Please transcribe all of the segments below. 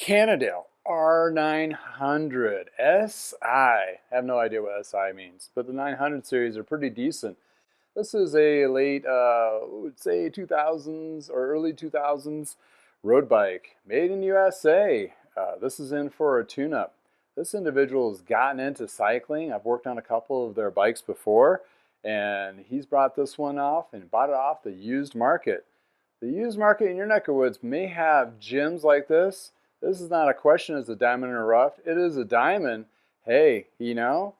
Cannondale R900si. I have no idea what SI means, but the 900 series are pretty decent. This is a late, would say 2000s or early 2000s road bike made in USA. This is in for a tune-up. This individual has gotten into cycling. I've worked on a couple of their bikes before, and he's brought this one off and bought it off the used market. The used market in your neck of woods may have gems like this. This is not a question, it's a diamond in the rough. It is a diamond. Hey, get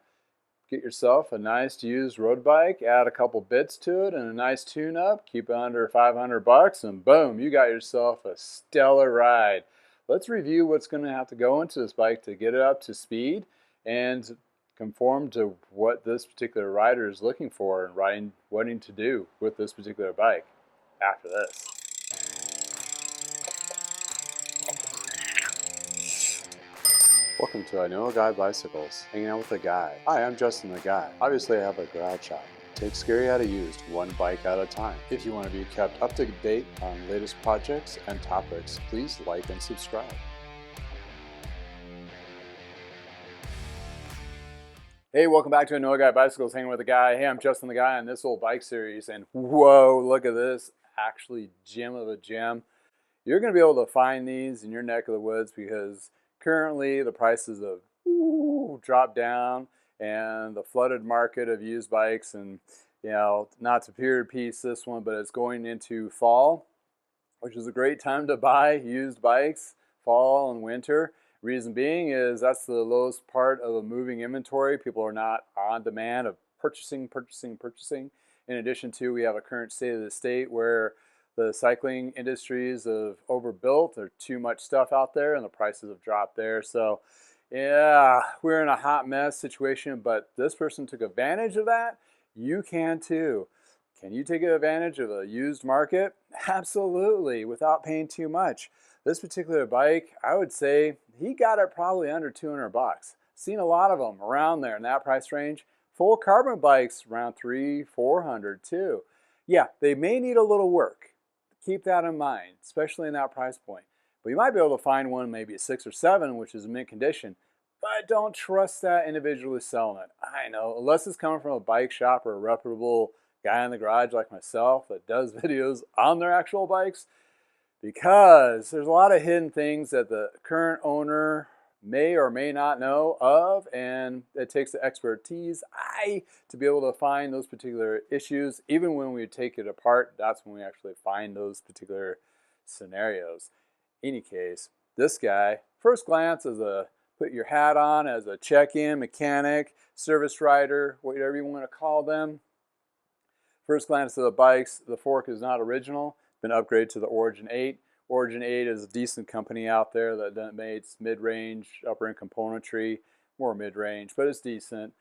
yourself a nice used road bike, add a couple bits to it and a nice tune-up, keep it under 500 bucks, and boom, you got yourself a stellar ride. Let's review what's going to have to go into this bike to get it up to speed and conform to what this particular rider is looking for and wanting to do with this particular bike after this. Welcome to I Know a Guy Bicycles, hanging out with a guy. Hi, I'm Justin the Guy. Obviously I have a garage shop. Take scary out of used, one bike at a time. If you want to be kept up to date on latest projects and topics, please like and subscribe. Hey, welcome back to I Know a Guy Bicycles, hanging with a guy. Hey, I'm Justin the Guy on this old bike series, and whoa, look at this. Actually, gem of a gem. You're going to be able to find these in your neck of the woods because currently the prices have dropped down, and the flooded market of used bikes, and not to period piece this one, but it's going into fall, which is a great time to buy used bikes, fall and winter. Reason being is that's the lowest part of a moving inventory. People are not on demand of purchasing. In addition to, we have a current state of the state where the cycling industries have overbuilt. There's too much stuff out there and the prices have dropped there. So yeah, we're in a hot mess situation, but this person took advantage of that. You can too. Can you take advantage of a used market? Absolutely, without paying too much. This particular bike, I would say he got it probably under 200 bucks. Seen a lot of them around there in that price range. Full carbon bikes around 300-400 too. Yeah, they may need a little work. Keep that in mind, especially in that price point. But you might be able to find one maybe a 6 or 7, which is in mint condition. But don't trust that individual who's selling it. I know, unless it's coming from a bike shop or a reputable guy in the garage like myself that does videos on their actual bikes, because there's a lot of hidden things that the current owner may or may not know of, and it takes the expertise to be able to find those particular issues. Even when we take it apart, that's when we actually find those particular scenarios. Any case, this guy, first glance, as a put your hat on as a check-in mechanic, service rider, whatever you want to call them. First glance at the bikes, the fork is not original, been upgraded to the Origin 8. Origin 8 is a decent company out there that makes mid-range, upper-end componentry, more mid-range, but it's decent.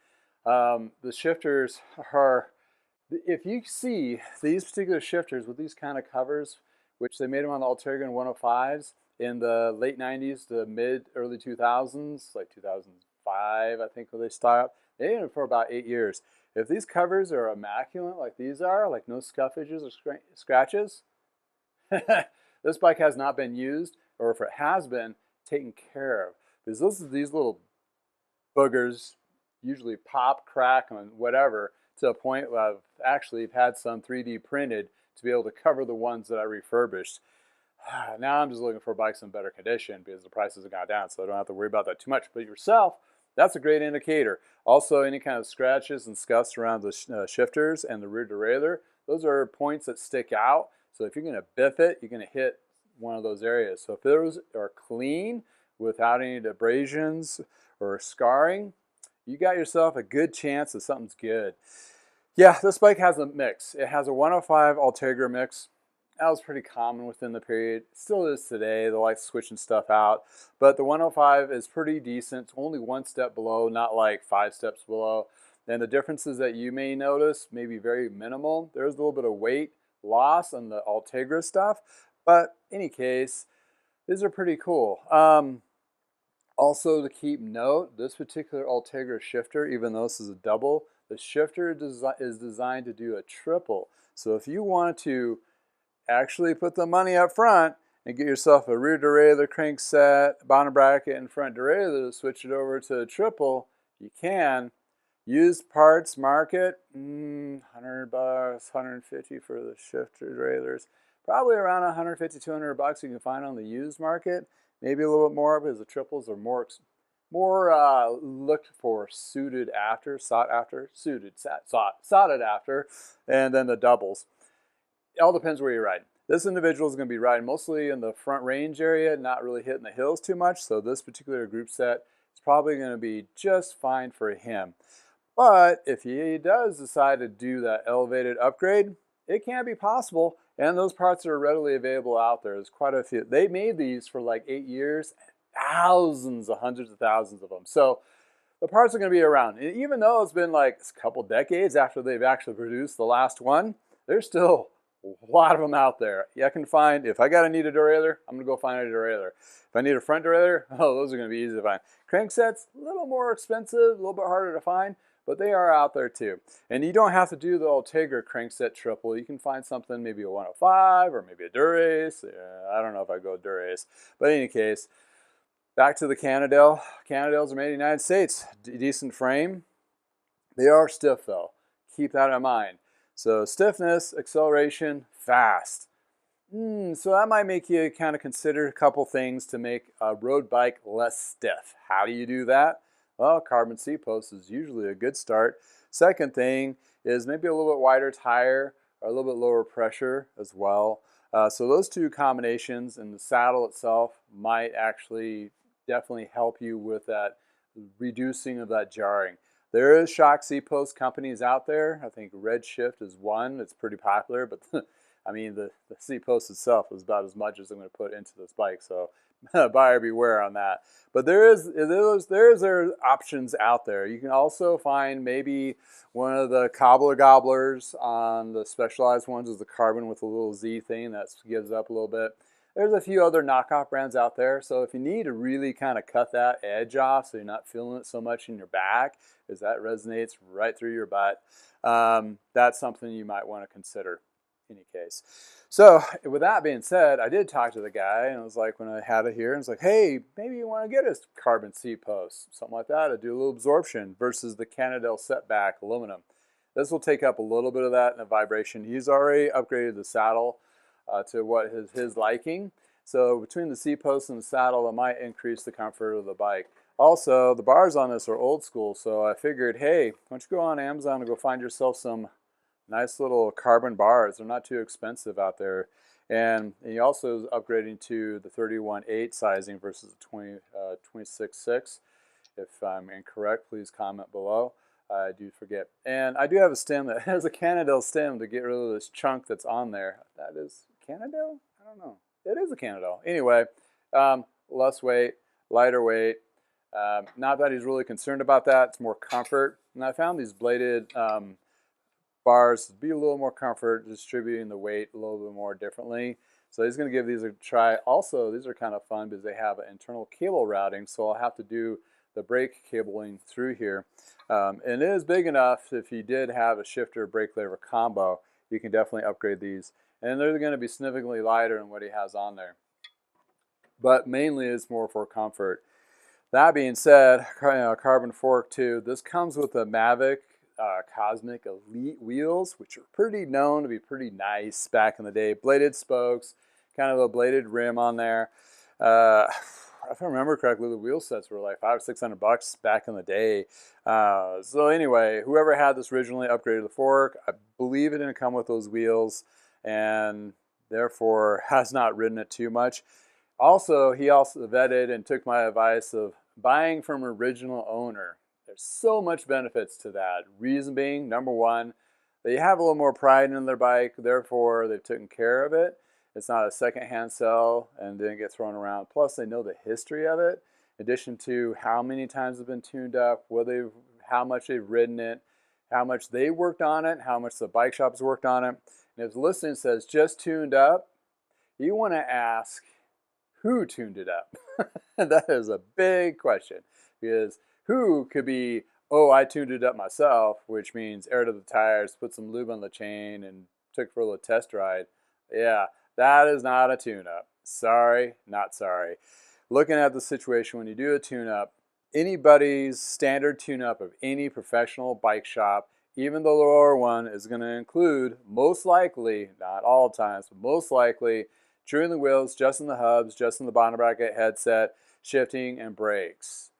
The shifters are, if you see these particular shifters with these kind of covers, which they made them on the Ultegra and 105s in the late 90s to early 2000s, like 2005, I think, when they stopped. They did it for about 8 years. If these covers are immaculate like these are, like no scuffages or scratches, this bike has not been used, or if it has been, taken care of. Because these little boogers usually pop, crack, and whatever, to a point where I've actually had some 3D printed to be able to cover the ones that I refurbished. Now I'm just looking for bikes in better condition because the prices have gone down, so I don't have to worry about that too much. But yourself, that's a great indicator. Also, any kind of scratches and scuffs around the shifters and the rear derailleur, those are points that stick out. So if you're going to biff it, you're going to hit one of those areas. So if those are clean without any abrasions or scarring, you got yourself a good chance that something's good. Yeah, this bike has a mix. It has a 105 Ultegra mix. That was pretty common within the period. It still is today. They like switching stuff out. But the 105 is pretty decent. It's only one step below, not like 5 steps below. And the differences that you may notice may be very minimal. There's a little bit of weight loss on the Ultegra stuff, but in any case, these are pretty cool. Also, to keep note, this particular Ultegra shifter, even though this is a double, the shifter is designed to do a triple. So if you want to actually put the money up front and get yourself a rear derailleur crankset, bottom bracket, and front derailleur to switch it over to a triple, you can. Used parts market, $100, $150 for the shifter derailleurs. Probably around $150, $200 you can find on the used market. Maybe a little bit more because the triples are more looked for, sought after, and then the doubles. It all depends where you're riding. This individual is going to be riding mostly in the front range area, not really hitting the hills too much, so this particular group set is probably going to be just fine for him. But if he does decide to do that elevated upgrade, it can be possible, and those parts are readily available out there. There's quite a few. They made these for like 8 years, thousands, hundreds of thousands of them. So the parts are going to be around. And even though it's been like a couple decades after they've actually produced the last one, there's still a lot of them out there. Yeah, I can find, if I need a derailleur, I'm going to go find a derailleur. If I need a front derailleur, oh, those are going to be easy to find. Cranksets, a little more expensive, a little bit harder to find, but they are out there too. And you don't have to do the Ultegra crankset triple. You can find something, maybe a 105 or maybe a Dura-Ace. Yeah, I don't know if I go Dura-Ace. But in any case, back to the Cannondale. Cannondales are made in the United States. Decent frame. They are stiff though. Keep that in mind. So stiffness, acceleration, fast. So that might make you kind of consider a couple things to make a road bike less stiff. How do you do that? Well, carbon seat post is usually a good start. Second thing is maybe a little bit wider tire or a little bit lower pressure as well. So those two combinations and the saddle itself might actually definitely help you with that reducing of that jarring. There is shock seat post companies out there. I think Redshift is one that's pretty popular, but I mean the seat post itself is about as much as I'm going to put into this bike, so buyer beware on that. But there are options out there. You can also find maybe one of the cobbler gobblers on the specialized ones is the carbon with a little Z thing that gives up a little bit. There's a few other knockoff brands out there. So if you need to really kind of cut that edge off so you're not feeling it so much in your back, because that resonates right through your butt, that's something you might want to consider in any case. So with that being said, I did talk to the guy, and it was like when I had it here, and it's like, hey, maybe you want to get a carbon seat post, something like that, to do a little absorption versus the Cannondale setback aluminum. This will take up a little bit of that in the vibration. He's already upgraded the saddle to what his liking. So between the seat post and the saddle, it might increase the comfort of the bike. Also, the bars on this are old school, so I figured, hey, why don't you go on Amazon and go find yourself some nice little carbon bars. They're not too expensive out there. And he also is upgrading to the 31.8 sizing versus the 26.6. If I'm incorrect, please comment below. I do forget. And I do have a stem that has a Cannondale stem to get rid of this chunk that's on there. That is Cannondale? I don't know. It is a Cannondale. Anyway, less weight, lighter weight. Not that he's really concerned about that. It's more comfort. And I found these bladed bars to be a little more comfort, distributing the weight a little bit more differently. So he's going to give these a try. Also, these are kind of fun because they have an internal cable routing, so I'll have to do the brake cabling through here. And it is big enough, if you did have a shifter brake lever combo, you can definitely upgrade these. And they're going to be significantly lighter than what he has on there. But mainly it's more for comfort. That being said, carbon fork too. This comes with the Mavic Cosmic Elite wheels, which are pretty known to be pretty nice back in the day. Bladed spokes, kind of a bladed rim on there. If I remember correctly, the wheel sets were like $500 or $600 back in the day. So anyway, whoever had this originally upgraded the fork. I believe it didn't come with those wheels, and therefore has not ridden it too much. Also, he also vetted and took my advice of buying from original owner. There's so much benefits to that. Reason being, number one, they have a little more pride in their bike, therefore they've taken care of it. It's not a secondhand sell and didn't get thrown around. Plus, they know the history of it, in addition to how many times it's been tuned up, how much they've ridden it, how much they worked on it, how much the bike shop's worked on it. And if the listing says just tuned up, you want to ask who tuned it up. That is a big question, because who could be, oh, I tuned it up myself, which means aired up the tires, put some lube on the chain, and took for a little test ride. Yeah, that is not a tune-up. Sorry, not sorry. Looking at the situation when you do a tune-up, anybody's standard tune-up of any professional bike shop, even the lower one, is going to include, most likely, not all times, but most likely, truing the wheels, adjusting the hubs, adjusting the bottom bracket, headset, shifting, and brakes.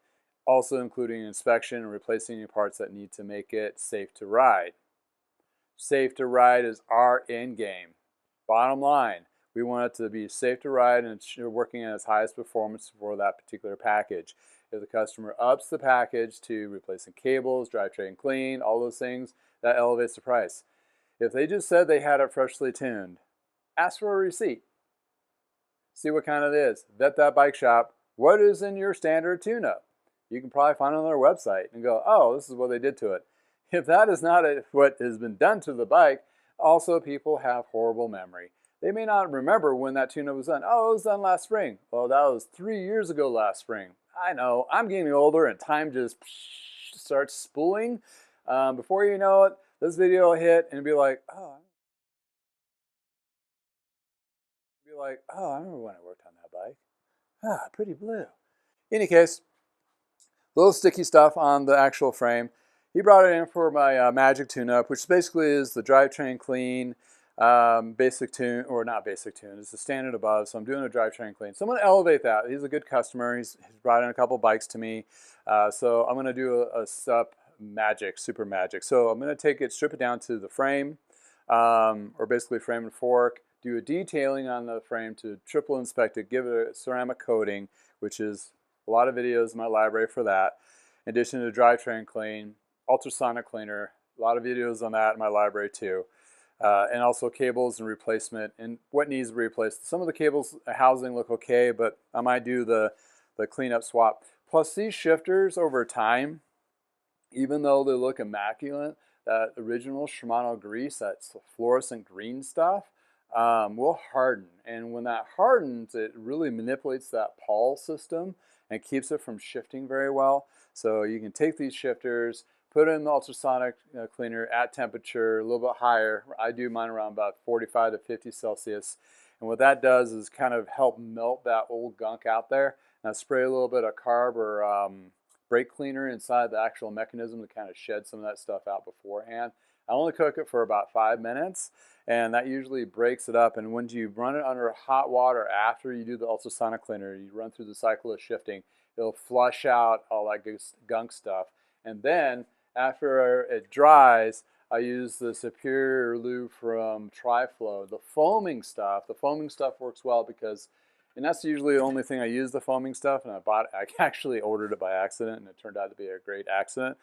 Also including inspection and replacing any parts that need to make it safe to ride. Safe to ride is our end game. Bottom line, we want it to be safe to ride and it's working at its highest performance for that particular package. If the customer ups the package to replacing cables, drivetrain clean, all those things, that elevates the price. If they just said they had it freshly tuned, ask for a receipt. See what kind it is. Vet that bike shop. What is in your standard tune-up? You can probably find it on their website and go, oh, this is what they did to it. If that is not what has been done to the bike, also people have horrible memory. They may not remember when that tune-up was done. Oh, it was done last spring. Well, that was 3 years ago last spring. I know, I'm getting older and time just starts spooling. Before you know it, this video will hit and be like, oh, I remember when I worked on that bike. Ah, pretty blue. In any case, little sticky stuff on the actual frame. He brought it in for my Magic tune-up, which basically is the drivetrain clean, basic tune, or not basic tune, it's the standard above, so I'm doing a drivetrain clean. So I'm going to elevate that. He's a good customer. He's brought in a couple bikes to me. So I'm going to do a SUP Magic, Super Magic. So I'm going to take it, strip it down to the frame, or basically frame and fork, do a detailing on the frame to triple inspect it, give it a ceramic coating, which is a lot of videos in my library for that. In addition to drivetrain clean, ultrasonic cleaner, a lot of videos on that in my library too. And also cables and replacement and what needs to be replaced. Some of the cables housing look okay, but I might do the cleanup swap. Plus these shifters over time, even though they look immaculate, that original Shimano grease, that's fluorescent green stuff, will harden. And when that hardens, it really manipulates that pawl system and keeps it from shifting very well. So you can take these shifters, put it in the ultrasonic cleaner at temperature, a little bit higher. I do mine around about 45 to 50 Celsius. And what that does is kind of help melt that old gunk out there. And I spray a little bit of carb or brake cleaner inside the actual mechanism to kind of shed some of that stuff out beforehand. I only cook it for about 5 minutes, and that usually breaks it up. And when you run it under hot water after you do the ultrasonic cleaner, you run through the cycle of shifting, it'll flush out all that gunk stuff. And then after it dries, I use the Superior Lube from Triflow. The foaming stuff works well because, and that's usually the only thing I use, the foaming stuff, and I actually ordered it by accident, and it turned out to be a great accident.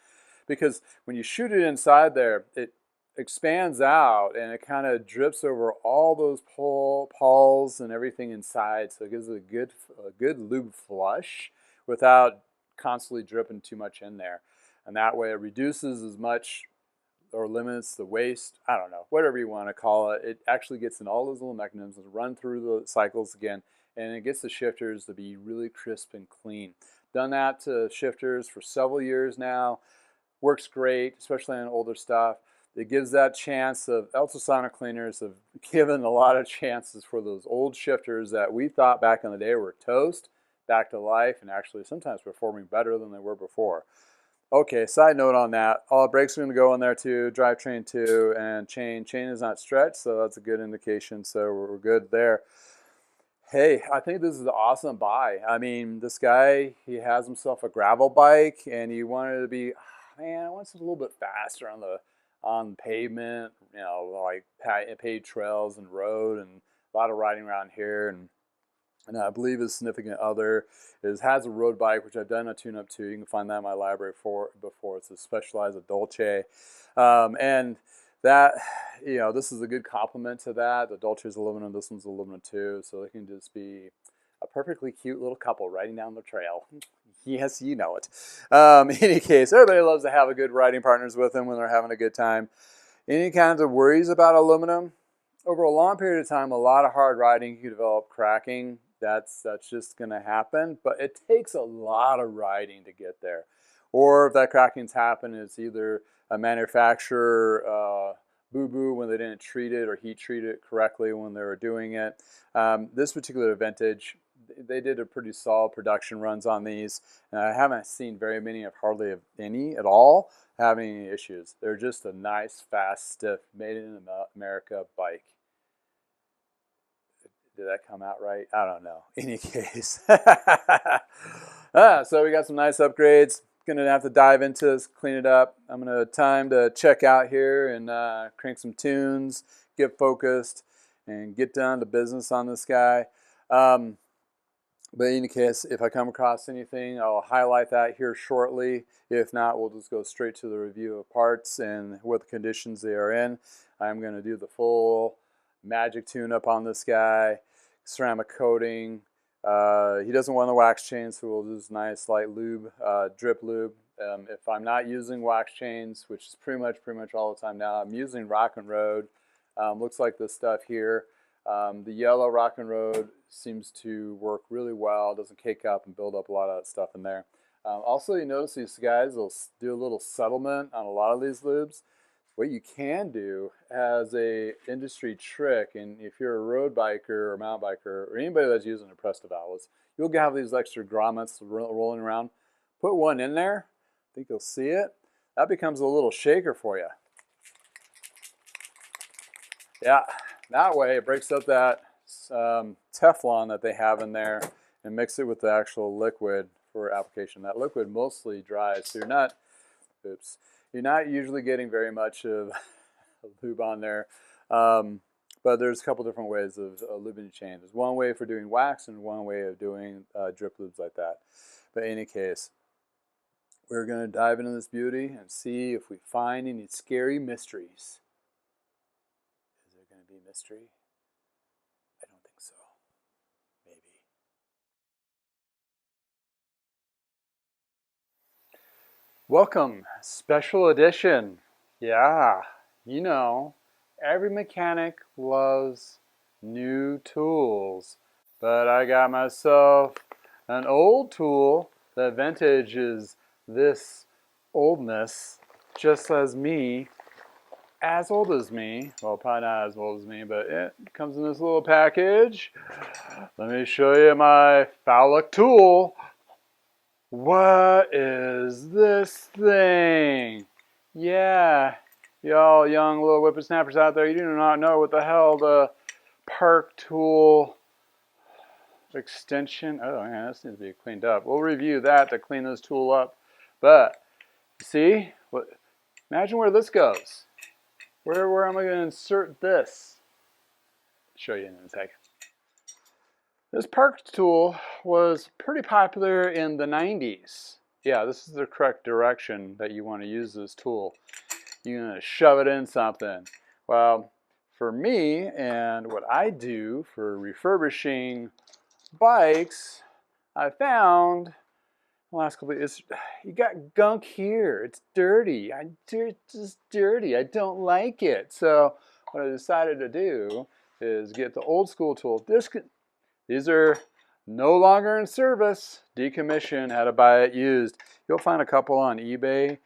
Because when you shoot it inside there, it expands out and it kind of drips over all those pawls and everything inside. So it gives it a good lube flush without constantly dripping too much in there. And that way it reduces as much or limits the waste, I don't know, whatever you want to call it. It actually gets in all those little mechanisms, run through the cycles again, and it gets the shifters to be really crisp and clean. Done that to shifters for several years now. Works great, especially on older stuff. It gives that chance of ultrasonic cleaners have given a lot of chances for those old shifters that we thought back in the day were toast, back to life, and actually sometimes performing better than they were before. Okay, side note on that, all the brakes are going to go in there too, drivetrain too, and chain is not stretched, so that's a good indication, so we're good there. Hey, I think this is an awesome buy. I mean, this guy, he has himself a gravel bike, and he wanted to be, man, I want something a little bit faster on pavement, you know, like paved trails and road, and a lot of riding around here. And I believe his significant other has a road bike, which I've done a tune-up to. You can find that in my library before. It's a Specialized Dolce, and that, you know, this is a good complement to that. The Dolce is aluminum, this one's aluminum too, so they can just be a perfectly cute little couple riding down the trail. Yes, you know it. In any case, everybody loves to have a good riding partners with them when they're having a good time. Any kinds of worries about aluminum? Over a long period of time, a lot of hard riding, you can develop cracking. That's just going to happen, but it takes a lot of riding to get there. Or if that cracking's happened, it's either a manufacturer boo-boo when they didn't treat it or heat treat it correctly when they were doing it. This particular vintage, they did a pretty solid production runs on these, and I haven't seen very many, of hardly any at all, having any issues. They're just a nice, fast, stiff, made in America bike. Did that come out right? I don't know. In any case. So we got some nice upgrades. Gonna have to dive into this, clean it up. I'm gonna time to check out here and crank some tunes, get focused, and get down to business on this guy. But in any case, if I come across anything, I'll highlight that here shortly. If not, we'll just go straight to the review of parts and what the conditions they are in. I'm going to do the full magic tune-up on this guy, ceramic coating. He doesn't want the wax chain, so we'll use nice light lube, drip lube. If I'm not using wax chains, which is pretty much all the time now, I'm using Rock and Road. Looks like this stuff here. The yellow Rock and Road seems to work really well. It doesn't cake up and build up a lot of that stuff in there. Also, you notice these guys will do a little settlement on a lot of these lubes. What you can do as a industry trick, and if you're a road biker or mountain biker or anybody that's using a Presta valve, you'll have these extra grommets rolling around. Put one in there. I think you'll see it. That becomes a little shaker for you. Yeah, that way it breaks up that Teflon that they have in there and mix it with the actual liquid for application. That liquid mostly dries, so you're not usually getting very much of lube on there. But there's a couple different ways of lubing your chain. There's one way for doing wax and one way of doing drip lubes like that. But in any case, we're going to dive into this beauty and see if we find any scary mysteries. Is there going to be a mystery? I don't think so. Maybe. Welcome, special edition. Yeah, you know, every mechanic loves new tools, but I got myself an old tool. The vintage is this oldness, just as old as me. Well, probably not as old as me, but it comes in this little package. Let me show you my phallic tool. What is this thing? Yeah, y'all young little whippersnappers out there, you do not know what the hell the Park tool extension. Oh man, this needs to be cleaned up. We'll review that to clean this tool up. But see, imagine where this goes. Where am I going to insert this? I'll show you in a second. This Park tool was pretty popular in the 90s. Yeah, this is the correct direction that you want to use this tool. You're going to shove it in something. Well, for me and what I do for refurbishing bikes, I found the last couple of years, you got gunk here. It's dirty. It's just dirty. I don't like it. So what I decided to do is get the old school tool. These are no longer in service. Decommissioned. Had to buy it used. You'll find a couple on eBay,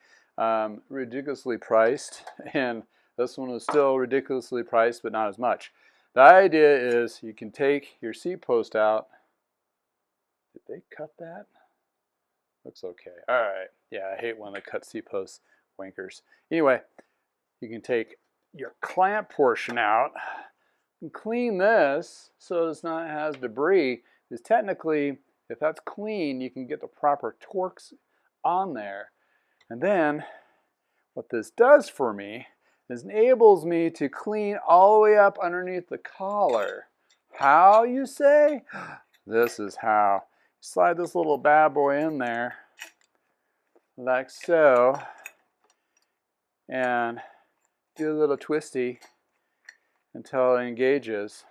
ridiculously priced, and this one is still ridiculously priced, but not as much. The idea is you can take your seat post out. Did they cut that? Looks okay. All right. Yeah, I hate when they cut seat posts, wankers. Anyway, you can take your clamp portion out and clean this so it's not has debris. Because technically, if that's clean, you can get the proper torques on there. And then what this does for me is enables me to clean all the way up underneath the collar. How, you say? This is how. Slide this little bad boy in there like so and do a little twisty until it engages.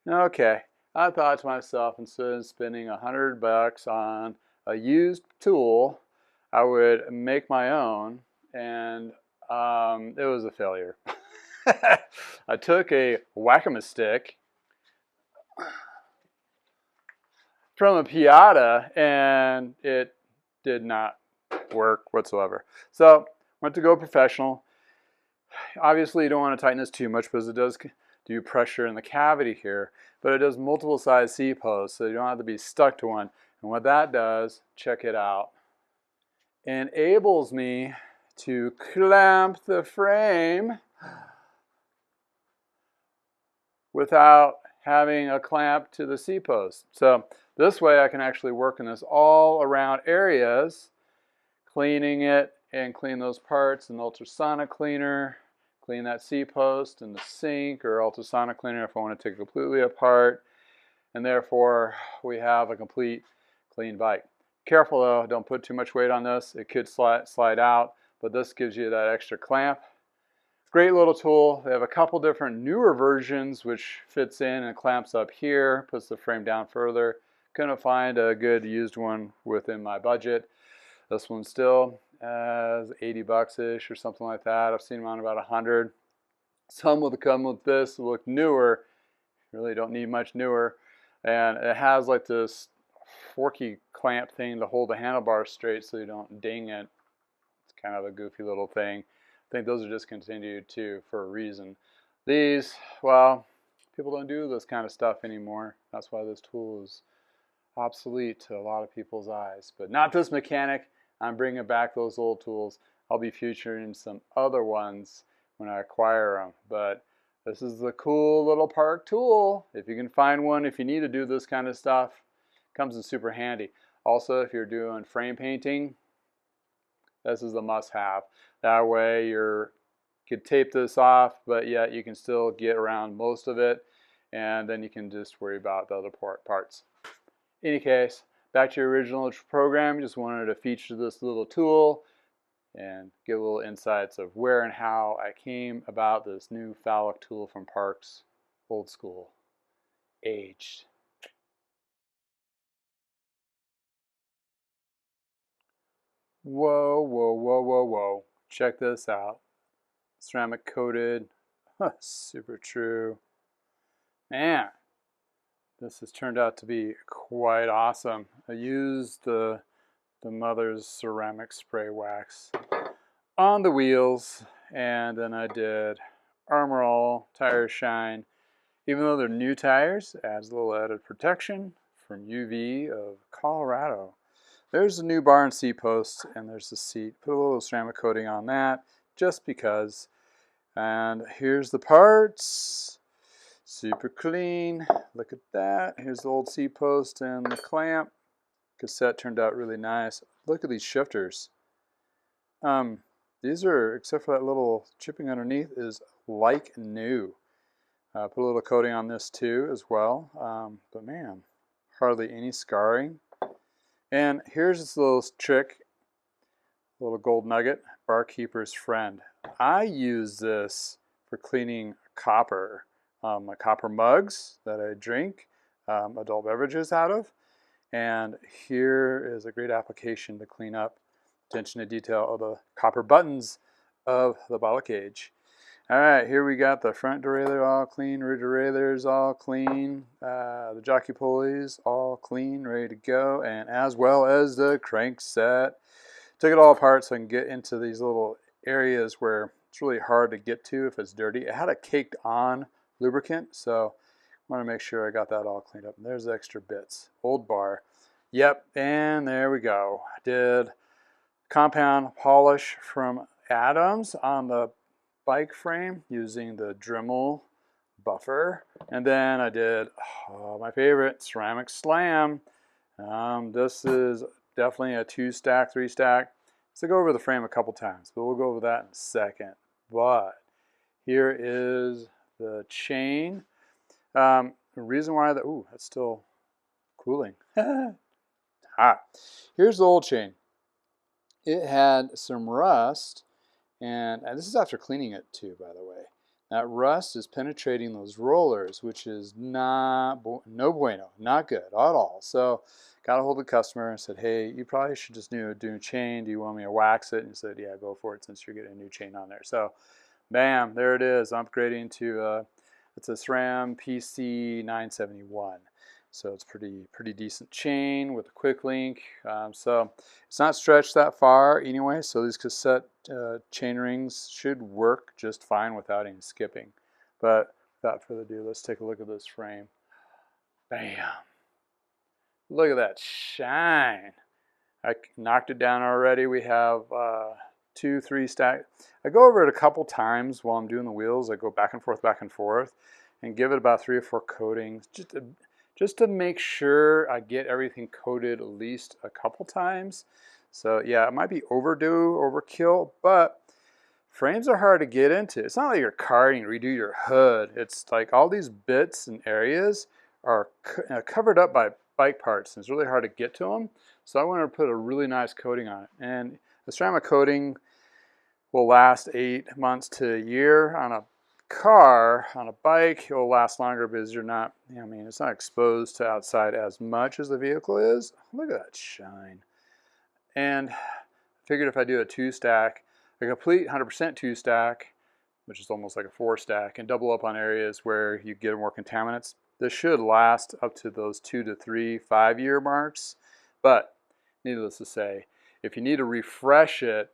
Okay, I thought to myself, instead of spending $100 on a used tool, I would make my own, and it was a failure. I took a whack-a-mole stick from a Piata, and it did not work whatsoever. So went to go professional. Obviously, you don't want to tighten this too much because it does do pressure in the cavity here, but it does multiple size C-posts, so you don't have to be stuck to one. And what that does, check it out, enables me to clamp the frame without having a clamp to the C-post. So this way I can actually work in this all around areas, cleaning it and clean those parts in the ultrasonic cleaner, clean that C-post in the sink or ultrasonic cleaner if I want to take it completely apart, and therefore we have a complete clean bike. Careful though, don't put too much weight on this. It could slide out, but this gives you that extra clamp. Great little tool. They have a couple different newer versions which fits in and clamps up here, puts the frame down further. Couldn't find a good used one within my budget. This one still has 80 bucks-ish or something like that. I've seen them on about 100. Some will come with this, look newer. Really don't need much newer. And it has like this forky clamp thing to hold the handlebars straight so you don't ding it. It's kind of a goofy little thing. I think those are discontinued too for a reason. These, well, people don't do this kind of stuff anymore. That's why this tool is obsolete to a lot of people's eyes. But not this mechanic. I'm bringing back those old tools. I'll be featuring some other ones when I acquire them. But this is the cool little park tool. If you can find one, if you need to do this kind of stuff, it comes in super handy. Also, if you're doing frame painting, this is a must-have. That way you could tape this off, but yet you can still get around most of it, and then you can just worry about the other parts. In any case, back to your original program, just wanted to feature this little tool and give a little insights of where and how I came about this new phallic tool from Parks, old school, aged. Whoa, whoa, whoa, whoa, whoa. Check this out. Ceramic coated, super true. Man, this has turned out to be quite awesome. I used the Mother's ceramic spray wax on the wheels, and then I did Armor All tire shine. Even though they're new tires, adds a little added protection from UV of Colorado. There's a new bar and seat post, and there's the seat. Put a little ceramic coating on that, just because. And here's the parts. Super clean. Look at that. Here's the old seat post and the clamp. Cassette turned out really nice. Look at these shifters. These are, except for that little chipping underneath, is like new. Put a little coating on this too as well. But man, hardly any scarring. And here's this little trick, a little gold nugget, Barkeeper's friend. I use this for cleaning copper, my copper mugs that I drink adult beverages out of. And here is a great application to clean up, attention to detail of the copper buttons of the bottle cage. All right, here we got the front derailleur all clean, rear derailleurs all clean, the jockey pulleys all clean, ready to go, and as well as the crankset. Took it all apart so I can get into these little areas where it's really hard to get to if it's dirty. It had a caked on lubricant, so I want to make sure I got that all cleaned up. And there's the extra bits. Old bar. Yep, and there we go. I did compound polish from Adams on the bike frame using the Dremel buffer, and then I did my favorite, ceramic slam. This is definitely a 2-stack, 3-stack. So go over the frame a couple times, but we'll go over that in a second. But here is the chain. The reason why that's still cooling. Hot. Here's the old chain. It had some rust. And this is after cleaning it too, by the way. That rust is penetrating those rollers, which is no bueno, not good at all. So got a hold of the customer and said, hey, you probably should just do a chain. Do you want me to wax it? And he said, yeah, go for it since you're getting a new chain on there. So bam, there it is. I'm upgrading to, it's a SRAM PC 971. So it's pretty decent chain with a quick link. So it's not stretched that far anyway, so these cassette chain rings should work just fine without any skipping. But without further ado, let's take a look at this frame. Bam! Look at that shine. I knocked it down already. We have 2, 3 stack. I go over it a couple times while I'm doing the wheels. I go back and forth, and give it about 3 or 4 coatings just to make sure I get everything coated at least a couple times. So yeah, it might be overkill, but frames are hard to get into. It's not like you're carting, redo your hood. It's like all these bits and areas are covered up by bike parts, and it's really hard to get to them. So I wanted to put a really nice coating on it. And the ceramic coating will last 8 months to a year. On a car, on a bike, it will last longer because you're not, I mean, it's not exposed to outside as much as the vehicle is. Look at that shine. And I figured if I do a 2-stack, a complete 100% 2-stack, which is almost like a 4-stack, and double up on areas where you get more contaminants, this should last up to those 2 to 3, 5-year marks. But needless to say, if you need to refresh it,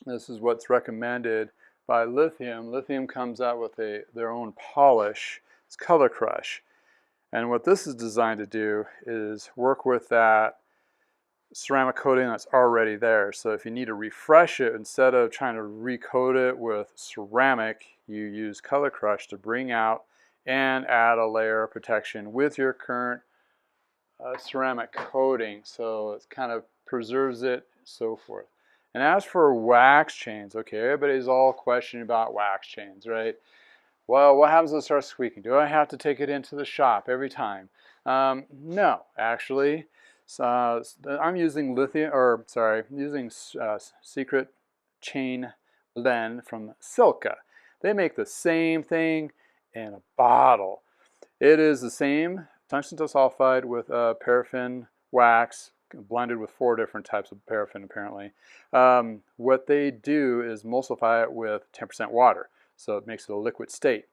this is what's recommended by Lithium. Lithium comes out with their own polish. It's Color Crush. And what this is designed to do is work with that ceramic coating that's already there. So if you need to refresh it, instead of trying to recoat it with ceramic, you use Color Crush to bring out and add a layer of protection with your current ceramic coating. So it kind of preserves it, so forth. And as for wax chains, okay, everybody's all questioning about wax chains, right? Well, what happens if it starts squeaking? Do I have to take it into the shop every time? No, actually. So, I'm using Secret Chain Blend from Silka. They make the same thing in a bottle. It is the same tungsten disulfide with paraffin wax blended with 4 different types of paraffin apparently. What they do is emulsify it with 10% water, so it makes it a liquid state.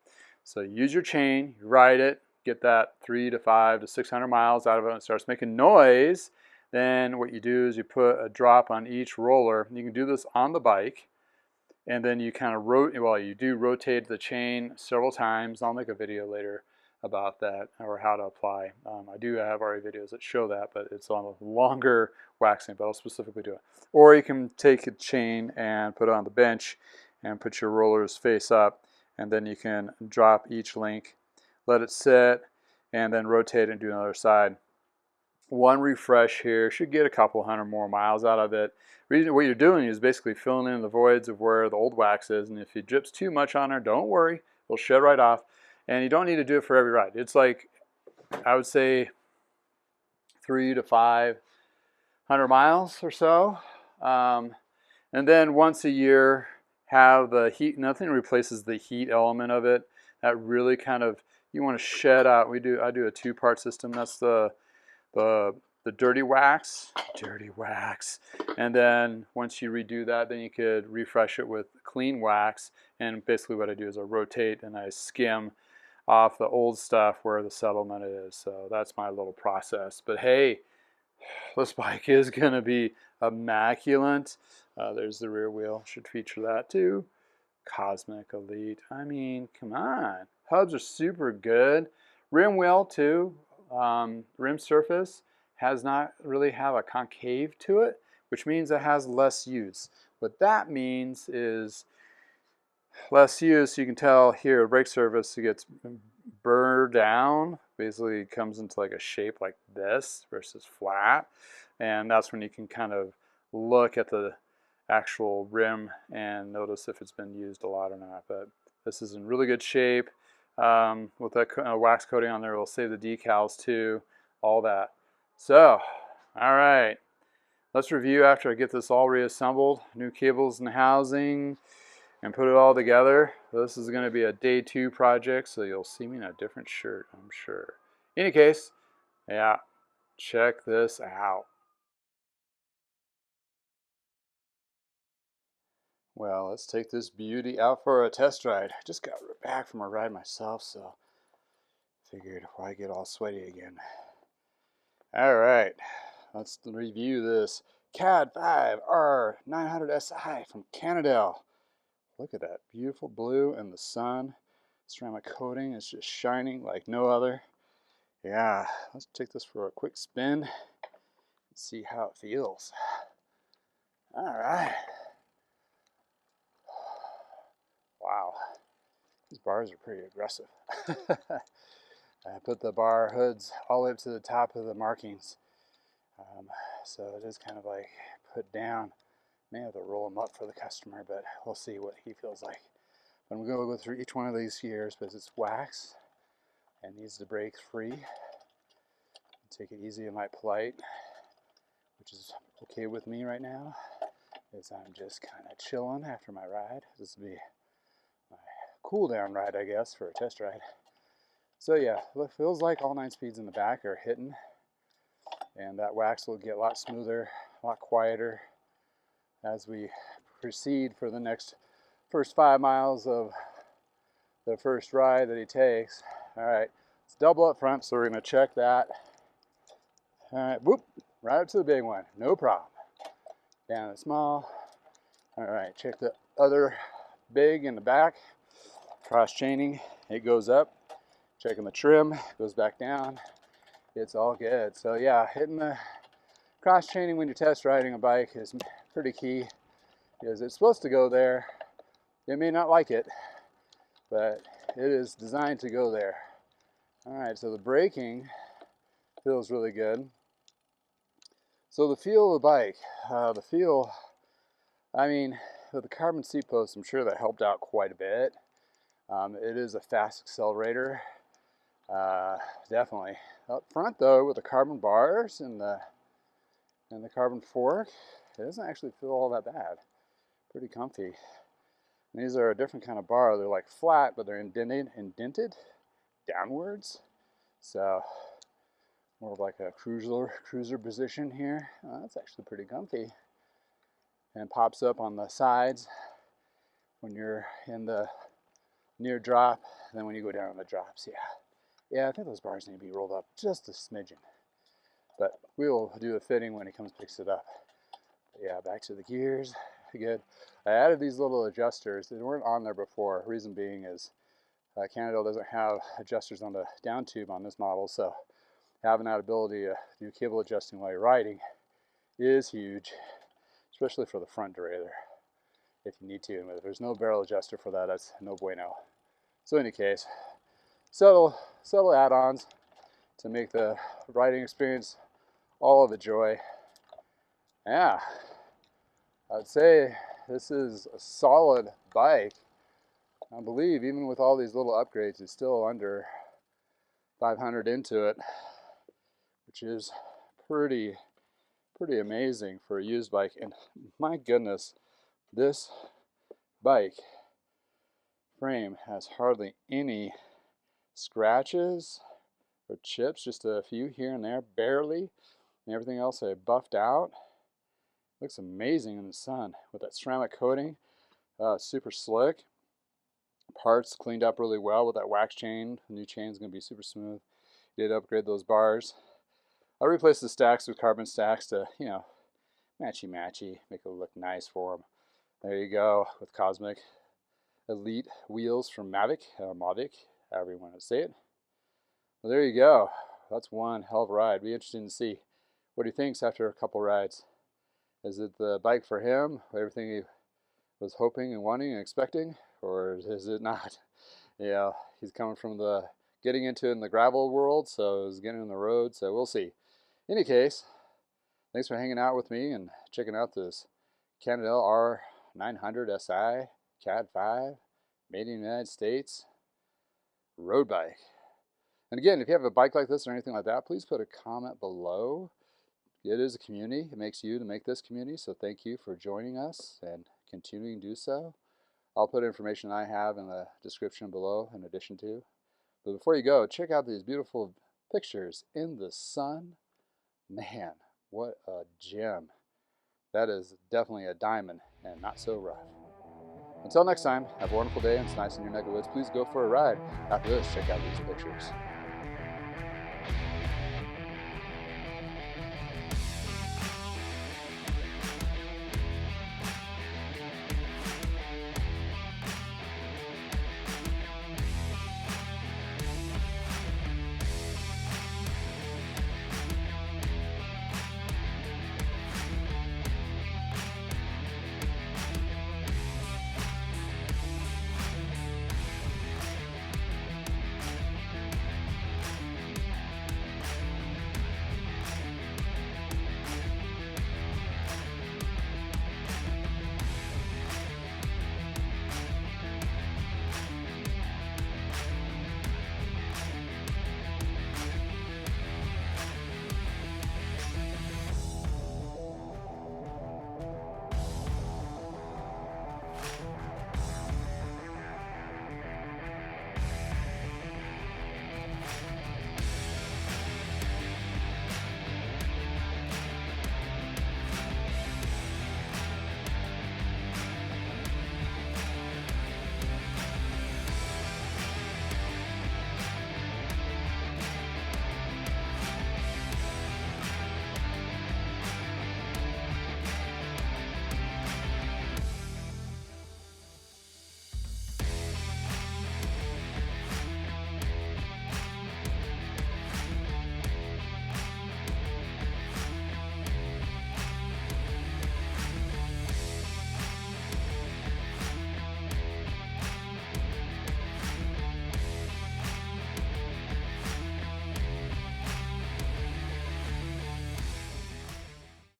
So you use your chain, you ride it, get that 3 to 5 to 600 miles out of it, and it starts making noise. Then what you do is you put a drop on each roller. You can do this on the bike, and then you kind of rotate the chain several times. I'll make a video later about that, or how to apply. I do have already videos that show that, but it's on a longer waxing, but I'll specifically do it. Or you can take a chain and put it on the bench and put your rollers face up, and then you can drop each link, let it sit, and then rotate and do another side. One refresh here should get a couple hundred more miles out of it. What you're doing is basically filling in the voids of where the old wax is, and if it drips too much on there, don't worry, it'll shed right off. And you don't need to do it for every ride. It's like, I would say 300 to 500 miles or so. And then once a year, have the heat. Nothing replaces the heat element of it. That really kind of, you want to shed out. I do a 2-part system. That's the dirty wax. And then once you redo that, then you could refresh it with clean wax. And basically what I do is I rotate and I skim off the old stuff where the settlement is. So that's my little process. But hey, this bike is going to be immaculate. There's the rear wheel. Should feature that too. Cosmic Elite. I mean, come on. Hubs are super good. Rim wheel too. Rim surface has not really have a concave to it, which means it has less use. What that means is less use. You can tell here, brake surface, it gets burred down. Basically, it comes into like a shape like this versus flat. And that's when you can kind of look at the actual rim and notice if it's been used a lot or not. But this is in really good shape. With that wax coating on there, it'll save the decals too, all that. So, all right. Let's review after I get this all reassembled. New cables and housing, and put it all together. This is going to be a day 2 project, so you'll see me in a different shirt, I'm sure. In any case, yeah, check this out. Well, let's take this beauty out for a test ride. I just got back from a ride myself, so Figured why get all sweaty again. All right, let's review this CAAD5 R900si from Cannondale. Look at that beautiful blue in the sun. Ceramic coating is just shining like no other. Yeah, let's take this for a quick spin and see how it feels. All right. Wow, these bars are pretty aggressive. I put the bar hoods all the way up to the top of the markings. So it is kind of like put down. May have to roll them up for the customer, but we'll see what he feels like. But I'm going to go through each one of these gears because it's wax and needs to break free. Take it easy and light polite, which is okay with me right now, as I'm just kind of chilling after my ride. This will be my cool down ride, I guess, for a test ride. So yeah, it feels like all 9 speeds in the back are hitting, and that wax will get a lot smoother, a lot quieter as we proceed for the first 5 miles of the first ride that he takes. All right, it's double up front, so we're gonna check that. All right, whoop, right up to the big one, no problem. Down the small. All right, check the other big in the back. Cross chaining, it goes up. Checking the trim, goes back down. It's all good. So yeah, hitting the cross chaining when you're test riding a bike is pretty key because it's supposed to go there. You may not like it, but it is designed to go there. All right, so the braking feels really good. So the feel of the bike, I mean, with the carbon seat post, I'm sure that helped out quite a bit. It is a fast accelerator. Definitely. Up front though, with the carbon bars and the carbon fork, it doesn't actually feel all that bad. Pretty comfy. And these are a different kind of bar. They're like flat, but they're indented downwards. So more of like a cruiser position here. That's actually pretty comfy. And pops up on the sides when you're in the near drop, and then when you go down on the drops, yeah, I think those bars need to be rolled up just a smidgen. But we'll do the fitting when he comes picks it up. But yeah, back to the gears. Good. I added these little adjusters. They weren't on there before. Reason being is Cannondale doesn't have adjusters on the down tube on this model, so having that ability to do cable adjusting while you're riding is huge, especially for the front derailleur if you need to. And if there's no barrel adjuster for that, that's no bueno. So in any case, subtle add-ons to make the riding experience all of a joy. Yeah, I'd say this is a solid bike. I believe even with all these little upgrades, it's still under 500 into it, which is pretty amazing for a used bike. And my goodness, this bike frame has hardly any scratches or chips, just a few here and there, barely, and everything else I buffed out. Looks amazing in the sun with that ceramic coating. Super slick. Parts cleaned up really well with that wax chain. The new chain is going to be super smooth. Did upgrade those bars. I replaced the stacks with carbon stacks to, you know, matchy, make it look nice for them. There you go, with Cosmic Elite wheels from Mavic, however you want to say it. Well, there you go. That's one hell of a ride. Be interesting to see what he thinks after a couple rides. Is it the bike for him, everything he was hoping and wanting and expecting, or is it not? Yeah, he's coming from the getting into it in the gravel world, so he's getting on the road, so we'll see. In any case, thanks for hanging out with me and checking out this Cannondale R900si CAAD5 made in the United States road bike. And again, if you have a bike like this or anything like that, please put a comment below. It is a community. It makes you to make this community, so thank you for joining us and continuing to do so. I'll put information I have in the description below in addition to. But before you go, check out these beautiful pictures in the sun. Man, what a gem. That is definitely a diamond and not so rough. Until next time, have a wonderful day and it's nice in your neck of the woods. Please go for a ride. After this, check out these pictures.